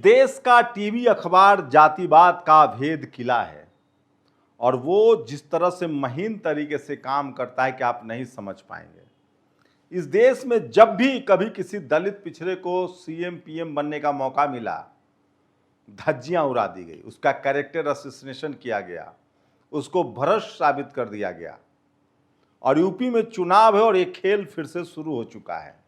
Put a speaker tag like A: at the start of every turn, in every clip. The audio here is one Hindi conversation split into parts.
A: देश का टीवी अखबार जातिवाद का भेद किला है और वो जिस तरह से महीन तरीके से काम करता है कि आप नहीं समझ पाएंगे। इस देश में जब भी कभी किसी दलित पिछड़े को सीएम पीएम बनने का मौका मिला, धज्जियां उड़ा दी गई, उसका कैरेक्टर असैसिनेशन किया गया, उसको भ्रष्ट साबित कर दिया गया। और यूपी में चुनाव है और ये खेल फिर से शुरू हो चुका है।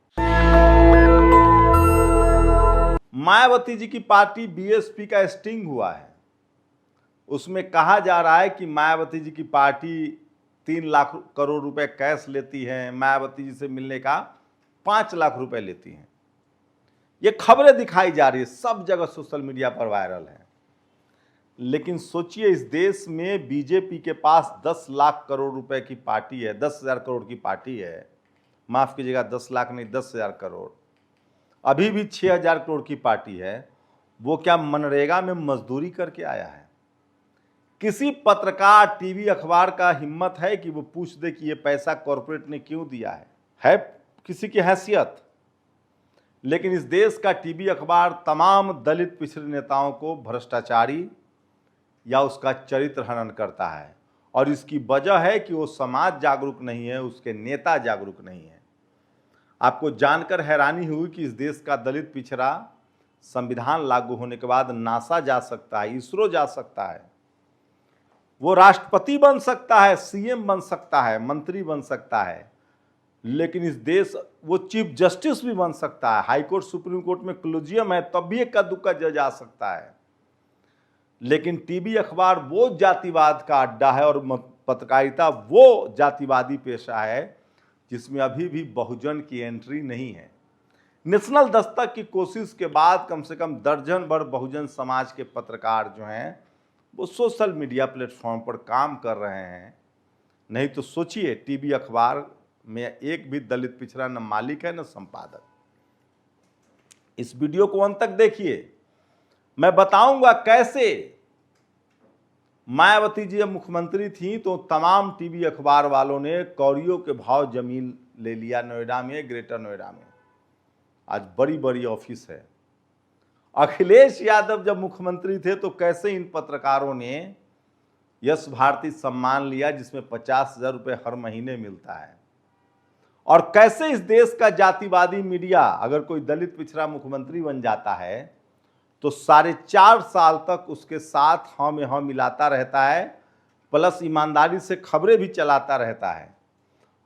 A: मायावती जी की पार्टी बीएसपी का स्टिंग हुआ है। उसमें कहा जा रहा है कि मायावती जी की पार्टी 3 लाख करोड़ रुपए कैश लेती है, मायावती जी से मिलने का 5 लाख रुपए लेती हैं। ये खबरें दिखाई जा रही है, सब जगह सोशल मीडिया पर वायरल है। लेकिन सोचिए, इस देश में बीजेपी के पास 10 लाख करोड़ रुपए की पार्टी है, 10,000 करोड़ की पार्टी है। माफ कीजिएगा, 10 लाख नहीं, 10,000 करोड़। अभी भी 6,000 करोड़ की पार्टी है। वो क्या मनरेगा में मजदूरी करके आया है? किसी पत्रकार, टीवी अखबार का हिम्मत है कि वो पूछ दे कि ये पैसा कॉरपोरेट ने क्यों दिया है किसी की हैसियत? लेकिन इस देश का टीवी अखबार तमाम दलित पिछड़े नेताओं को भ्रष्टाचारी या उसका चरित्र हनन करता है। और इसकी वजह है कि वो समाज जागरूक नहीं है, उसके नेता जागरूक नहीं है। आपको जानकर हैरानी हुई कि इस देश का दलित पिछड़ा संविधान लागू होने के बाद नासा जा सकता है, इसरो जा सकता है, वो राष्ट्रपति बन सकता है, सीएम बन सकता है, मंत्री बन सकता है। लेकिन इस देश वो चीफ जस्टिस भी बन सकता है। हाई कोर्ट, सुप्रीम कोर्ट में कोलिजियम है, तब भी इक्का दुक्का जज आ सकता है। लेकिन टीवी अखबार वो जातिवाद का अड्डा है और पत्रकारिता वो जातिवादी पेशा है जिसमें अभी भी बहुजन की एंट्री नहीं है। नेशनल दस्तक की कोशिश के बाद कम से कम दर्जन भर बहुजन समाज के पत्रकार जो हैं वो सोशल मीडिया प्लेटफॉर्म पर काम कर रहे हैं। नहीं तो सोचिए, टीवी अखबार में एक भी दलित पिछड़ा न मालिक है न संपादक। इस वीडियो को अंत तक देखिए, मैं बताऊंगा कैसे मायावती जी जब मुख्यमंत्री थी तो तमाम टीवी अखबार वालों ने कौड़ियों के भाव जमीन ले लिया नोएडा में, ग्रेटर नोएडा में। आज बड़ी बड़ी ऑफिस है। अखिलेश यादव जब मुख्यमंत्री थे तो कैसे इन पत्रकारों ने यश भारती सम्मान लिया जिसमें 50,000 रुपये हर महीने मिलता है। और कैसे इस देश का जातिवादी मीडिया, अगर कोई दलित पिछड़ा मुख्यमंत्री बन जाता है तो 4.5 साल तक उसके साथ हाँ में हाँ मिलाता रहता है, प्लस ईमानदारी से खबरें भी चलाता रहता है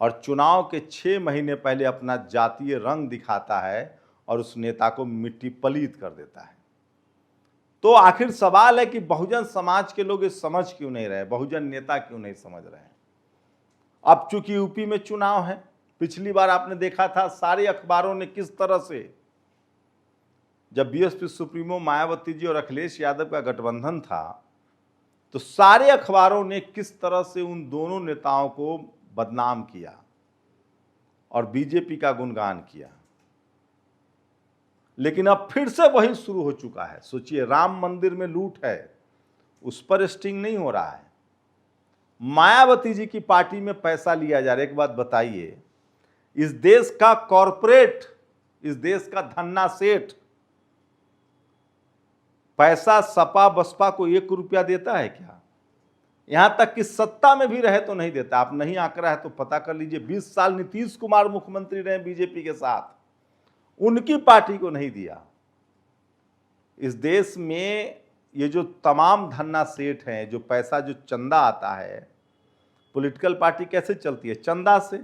A: और चुनाव के 6 महीने पहले अपना जातीय रंग दिखाता है और उस नेता को मिट्टी पलीत कर देता है। तो आखिर सवाल है कि बहुजन समाज के लोग ये समझ क्यों नहीं रहे, बहुजन नेता क्यों नहीं समझ रहे हैं? अब चूंकि यूपी में चुनाव है, पिछली बार आपने देखा था सारे अखबारों ने किस तरह से, जब बीएसपी सुप्रीमो मायावती जी और अखिलेश यादव का गठबंधन था तो सारे अखबारों ने किस तरह से उन दोनों नेताओं को बदनाम किया और बीजेपी का गुणगान किया। लेकिन अब फिर से वही शुरू हो चुका है। सोचिए, राम मंदिर में लूट है, उस पर स्टिंग नहीं हो रहा है। मायावती जी की पार्टी में पैसा लिया जा रहा है। एक बात बताइए, इस देश का कॉरपोरेट, इस देश का धन्ना सेठ पैसा सपा बसपा को 1 रुपया देता है क्या? यहां तक कि सत्ता में भी रहे तो नहीं देता। आप नहीं आंकड़ा है तो पता कर लीजिए। 20 साल नीतीश कुमार मुख्यमंत्री रहे बीजेपी के साथ, उनकी पार्टी को नहीं दिया। इस देश में ये जो तमाम धन्ना सेठ हैं, जो पैसा, जो चंदा आता है, पॉलिटिकल पार्टी कैसे चलती है? चंदा से।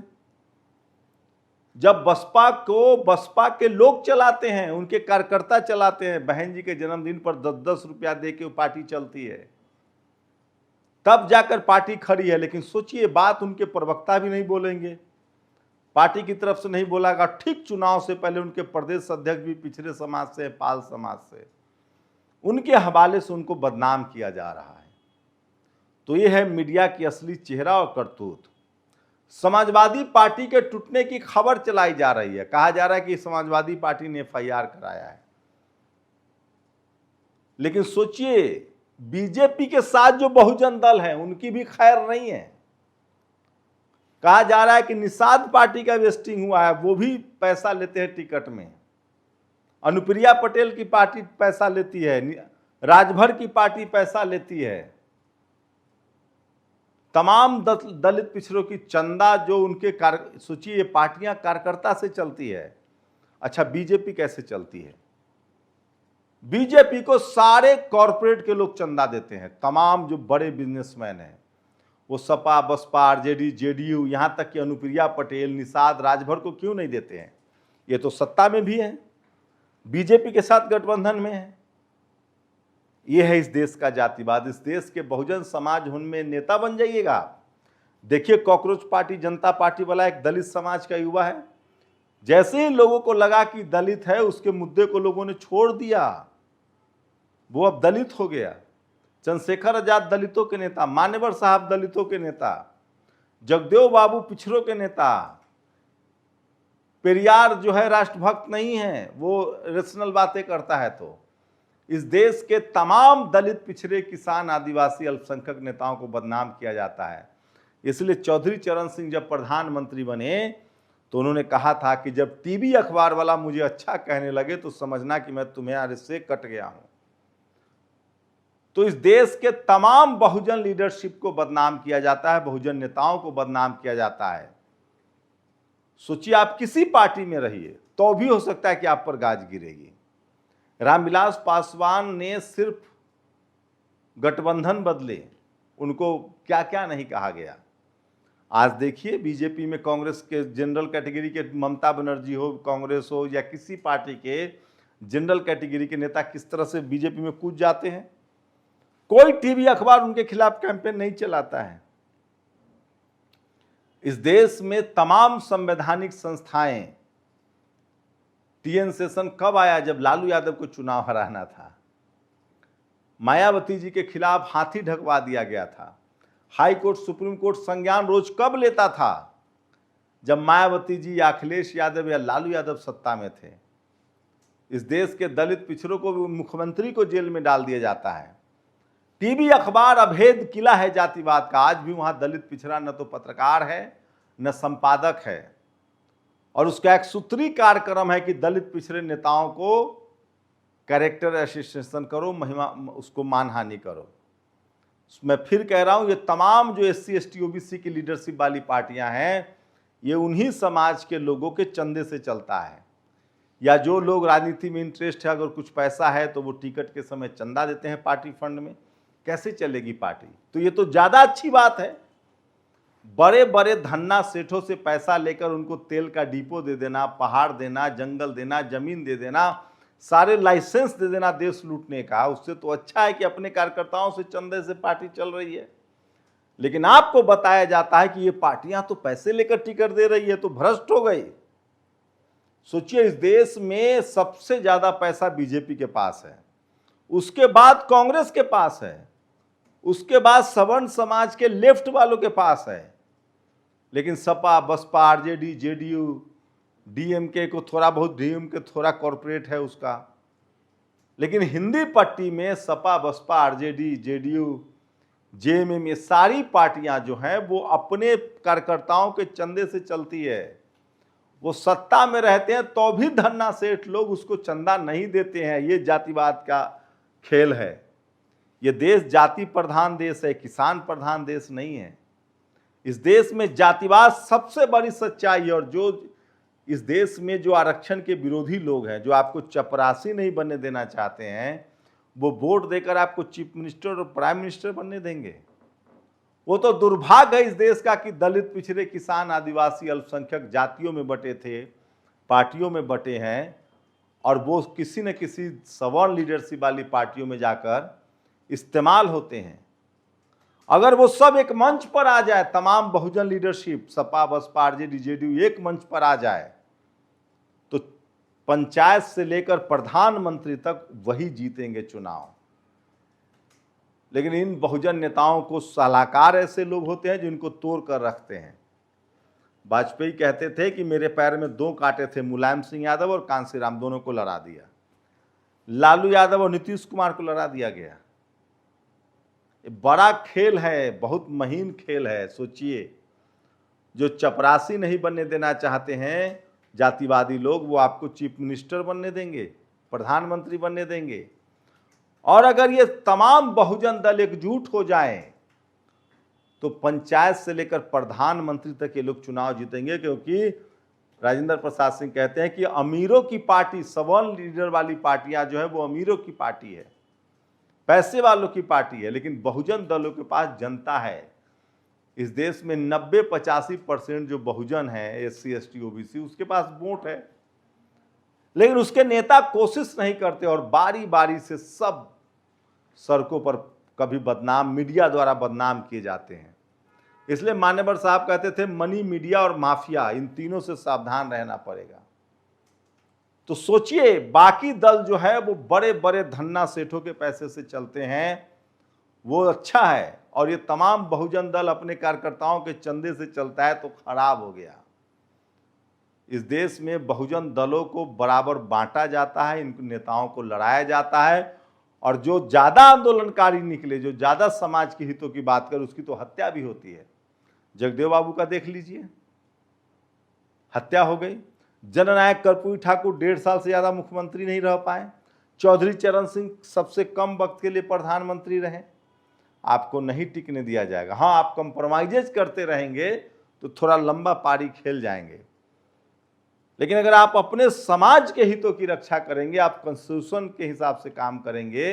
A: जब बसपा को बसपा के लोग चलाते हैं, उनके कार्यकर्ता चलाते हैं, बहन जी के जन्मदिन पर 10-10 रुपया दे के वो पार्टी चलती है, तब जाकर पार्टी खड़ी है। लेकिन सोचिए, बात उनके प्रवक्ता भी नहीं बोलेंगे, पार्टी की तरफ से नहीं बोलागा। ठीक चुनाव से पहले उनके प्रदेश अध्यक्ष भी पिछड़े समाज से, पाल समाज से, उनके हवाले से उनको बदनाम किया जा रहा है। तो ये है मीडिया की असली चेहरा और करतूत। समाजवादी पार्टी के टूटने की खबर चलाई जा रही है। कहा जा रहा है कि समाजवादी पार्टी ने एफआईआर कराया है। लेकिन सोचिए, बीजेपी के साथ जो बहुजन दल है उनकी भी खैर नहीं है। कहा जा रहा है कि निषाद पार्टी का वेस्टिंग हुआ है, वो भी पैसा लेते हैं टिकट में। अनुप्रिया पटेल की पार्टी पैसा लेती है, राजभर की पार्टी पैसा लेती है, तमाम दलित पिछड़ों की चंदा जो उनके सोचिए ये पार्टियां कार्यकर्ता से चलती है। अच्छा, बीजेपी कैसे चलती है? बीजेपी को सारे कॉरपोरेट के लोग चंदा देते हैं, तमाम जो बड़े बिजनेसमैन हैं, वो सपा बसपा आरजेडी जेडीयू, यहां तक कि अनुप्रिया पटेल निषाद राजभर को क्यों नहीं देते हैं? ये तो सत्ता में भी है, बीजेपी के साथ गठबंधन में है। ये है इस देश का जातिवाद। इस देश के बहुजन समाज उनमें नेता बन जाइएगा। देखिए, कॉकरोच पार्टी जनता पार्टी वाला एक दलित समाज का युवा है, जैसे ही लोगों को लगा कि दलित है, उसके मुद्दे को लोगों ने छोड़ दिया, वो अब दलित हो गया। चंद्रशेखर आजाद दलितों के नेता, मान्यवर साहब दलितों के नेता, जगदेव बाबू पिछड़ों के नेता, पेरियार जो है राष्ट्रभक्त नहीं है, वो रेशनल बातें करता है। तो इस देश के तमाम दलित पिछड़े किसान आदिवासी अल्पसंख्यक नेताओं को बदनाम किया जाता है। इसलिए चौधरी चरण सिंह जब प्रधानमंत्री बने तो उन्होंने कहा था कि जब टीवी अखबार वाला मुझे अच्छा कहने लगे तो समझना कि मैं तुम्हें से कट गया हूं। तो इस देश के तमाम बहुजन लीडरशिप को बदनाम किया जाता है, बहुजन नेताओं को बदनाम किया जाता है। सोचिए, आप किसी पार्टी में रहिए तो भी हो सकता है कि आप पर गाज गिरेगी। रामविलास पासवान ने सिर्फ गठबंधन बदले, उनको क्या क्या नहीं कहा गया। आज देखिए, बीजेपी में कांग्रेस के जनरल कैटेगरी के ममता बनर्जी हो, कांग्रेस हो या किसी पार्टी के जनरल कैटेगरी के नेता किस तरह से बीजेपी में कूद जाते हैं। कोई टीवी अखबार उनके खिलाफ कैंपेन नहीं चलाता है। इस देश में तमाम संवैधानिक संस्थाएं, टीएन सेशन कब आया? जब लालू यादव को चुनाव हराना था। मायावती जी के खिलाफ हाथी ढकवा दिया गया था। हाई कोर्ट सुप्रीम कोर्ट संज्ञान रोज कब लेता था? जब मायावती जी या अखिलेश यादव या लालू यादव सत्ता में थे। इस देश के दलित पिछड़ों को भी मुख्यमंत्री को जेल में डाल दिया जाता है। टीवी अखबार अभेद किला है जातिवाद का। आज भी वहां दलित पिछड़ा न तो पत्रकार है न संपादक है, और उसका एक सूत्री कार्यक्रम है कि दलित पिछड़े नेताओं को कैरेक्टर एसोसिएशन करो, महिमा उसको मानहानि करो। मैं फिर कह रहा हूं, ये तमाम जो एससी एसटी ओबीसी की लीडरशिप वाली पार्टियां हैं, ये उन्हीं समाज के लोगों के चंदे से चलता है। या जो लोग राजनीति में इंटरेस्ट है, अगर कुछ पैसा है तो वो टिकट के समय चंदा देते हैं पार्टी फंड में। कैसे चलेगी पार्टी? तो ये तो ज्यादा अच्छी बात है। बड़े बड़े धन्ना सेठों से पैसा लेकर उनको तेल का डिपो दे देना, पहाड़ देना, जंगल देना, जमीन दे देना, सारे लाइसेंस दे देना देश लूटने का, उससे तो अच्छा है कि अपने कार्यकर्ताओं से चंदे से पार्टी चल रही है। लेकिन आपको बताया जाता है कि ये पार्टियां तो पैसे लेकर टिकट दे रही है, तो भ्रष्ट हो गई। सोचिए, इस देश में सबसे ज्यादा पैसा बीजेपी के पास है, उसके बाद कांग्रेस के पास है, उसके बाद सवर्ण समाज के लेफ्ट वालों के पास है। लेकिन सपा बसपा आरजेडी जेडीयू डीएमके को थोड़ा बहुत, डीएमके थोड़ा कॉर्पोरेट है उसका, लेकिन हिंदी पट्टी में सपा बसपा आरजेडी जेडीयू जेएमएम ये सारी पार्टियां जो हैं वो अपने कार्यकर्ताओं के चंदे से चलती है। वो सत्ता में रहते हैं तो भी धन्ना सेठ लोग उसको चंदा नहीं देते हैं। ये जातिवाद का खेल है। ये देश जाति प्रधान देश है, किसान प्रधान देश नहीं है। इस देश में जातिवाद सबसे बड़ी सच्चाई है। और जो इस देश में जो आरक्षण के विरोधी लोग हैं, जो आपको चपरासी नहीं बनने देना चाहते हैं, वो वोट देकर आपको चीफ मिनिस्टर और प्राइम मिनिस्टर बनने देंगे। वो तो दुर्भाग्य है इस देश का कि दलित पिछड़े किसान आदिवासी अल्पसंख्यक जातियों में बटे थे, पार्टियों में बटे हैं, और वो किसी न किसी सवर्ण लीडरशिप वाली पार्टियों में जाकर इस्तेमाल होते हैं। अगर वो सब एक मंच पर आ जाए, तमाम Bahujan leadership Sapa Baspa RJD JDU एक मंच पर आ जाए, तो पंचायत से लेकर प्रधानमंत्री तक वही जीतेंगे चुनाव। लेकिन इन बहुजन नेताओं को सलाहकार ऐसे लोग होते हैं जिनको तोड़ कर रखते हैं। वाजपेयी कहते थे कि मेरे पैर में दो कांटे थे, मुलायम सिंह यादव और कांसीराम, दोनों को लड़ा दिया। लालू यादव और नीतीश कुमार को लड़ा दिया गया। बड़ा खेल है, बहुत महीन खेल है। सोचिए, जो चपरासी नहीं बनने देना चाहते हैं जातिवादी लोग, वो आपको चीफ मिनिस्टर बनने देंगे। प्रधानमंत्री बनने देंगे। और अगर ये तमाम बहुजन दल एकजुट हो जाएं तो पंचायत से लेकर प्रधानमंत्री तक ये लोग चुनाव जीतेंगे, क्योंकि राजेंद्र प्रसाद सिंह कहते हैं कि अमीरों की पार्टी, सवर्ण लीडर वाली पार्टियां जो है वो अमीरों की पार्टी है, पैसे वालों की पार्टी है, लेकिन बहुजन दलों के पास जनता है। इस देश में 90-85% जो बहुजन है, SC ST OBC, उसके पास वोट है, लेकिन उसके नेता कोशिश नहीं करते और बारी बारी से सब सड़कों पर कभी बदनाम, मीडिया द्वारा बदनाम किए जाते हैं। इसलिए मान्यवर साहब कहते थे मनी, मीडिया और माफिया, इन तीनों से सावधान रहना पड़ेगा। तो सोचिए, बाकी दल जो है वो बड़े बड़े धन्ना सेठों के पैसे से चलते हैं, वो अच्छा है, और ये तमाम बहुजन दल अपने कार्यकर्ताओं के चंदे से चलता है तो खराब हो गया। इस देश में बहुजन दलों को बराबर बांटा जाता है, इन नेताओं को लड़ाया जाता है, और जो ज्यादा आंदोलनकारी निकले, जो ज्यादा समाज के हितों की बात करे, उसकी तो हत्या भी होती है। जगदेव बाबू का देख लीजिए, हत्या हो गई। जननायक कर्पूरी ठाकुर 1.5 साल से ज्यादा मुख्यमंत्री नहीं रह पाए। चौधरी चरण सिंह सबसे कम वक्त के लिए प्रधानमंत्री रहे। आपको नहीं टिकने दिया जाएगा। हाँ, आप कंप्रोमाइजेज करते रहेंगे तो थोड़ा लंबा पारी खेल जाएंगे, लेकिन अगर आप अपने समाज के हितों की रक्षा करेंगे, आप कॉन्स्टिट्यूशन के हिसाब से काम करेंगे,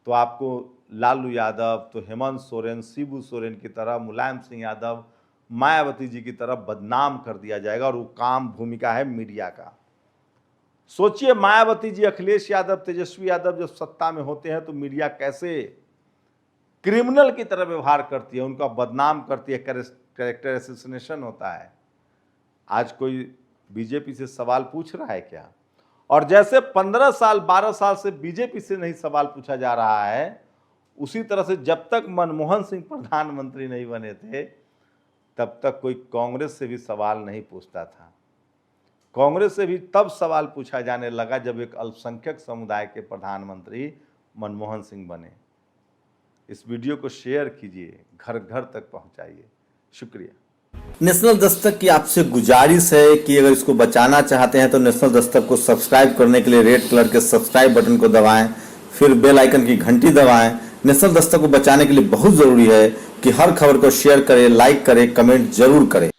A: तो आपको लालू यादव, तो हेमंत सोरेन, शिबू सोरेन की तरह, मुलायम सिंह यादव, मायावती जी की तरह बदनाम कर दिया जाएगा। और वो काम भूमिका है मीडिया का। सोचिए, मायावती जी, अखिलेश यादव, तेजस्वी यादव जब सत्ता में होते हैं तो मीडिया कैसे क्रिमिनल की तरह व्यवहार करती है, उनका बदनाम करती है, कैरेक्टर असैसिनेशन होता है। आज कोई बीजेपी से सवाल पूछ रहा है क्या? और जैसे 15 साल 12 साल से बीजेपी से नहीं सवाल पूछा जा रहा है, उसी तरह से जब तक मनमोहन सिंह प्रधानमंत्री नहीं बने थे तब तक कोई कांग्रेस से भी सवाल नहीं पूछता था। कांग्रेस से भी तब सवाल पूछा जाने लगा जब एक अल्पसंख्यक समुदाय के प्रधानमंत्री मनमोहन सिंह बने। इस वीडियो को शेयर कीजिए, घर घर तक पहुंचाइए। शुक्रिया।
B: नेशनल दस्तक की आपसे गुजारिश है कि अगर इसको बचाना चाहते हैं तो नेशनल दस्तक को सब्सक्राइब करने के लिए रेड कलर के सब्सक्राइब बटन को दबाएं, फिर बेल आइकन की घंटी दबाएं। नेशनल दस्तक को बचाने के लिए बहुत जरूरी है कि हर खबर को शेयर करें, लाइक करें, कमेंट जरूर करें।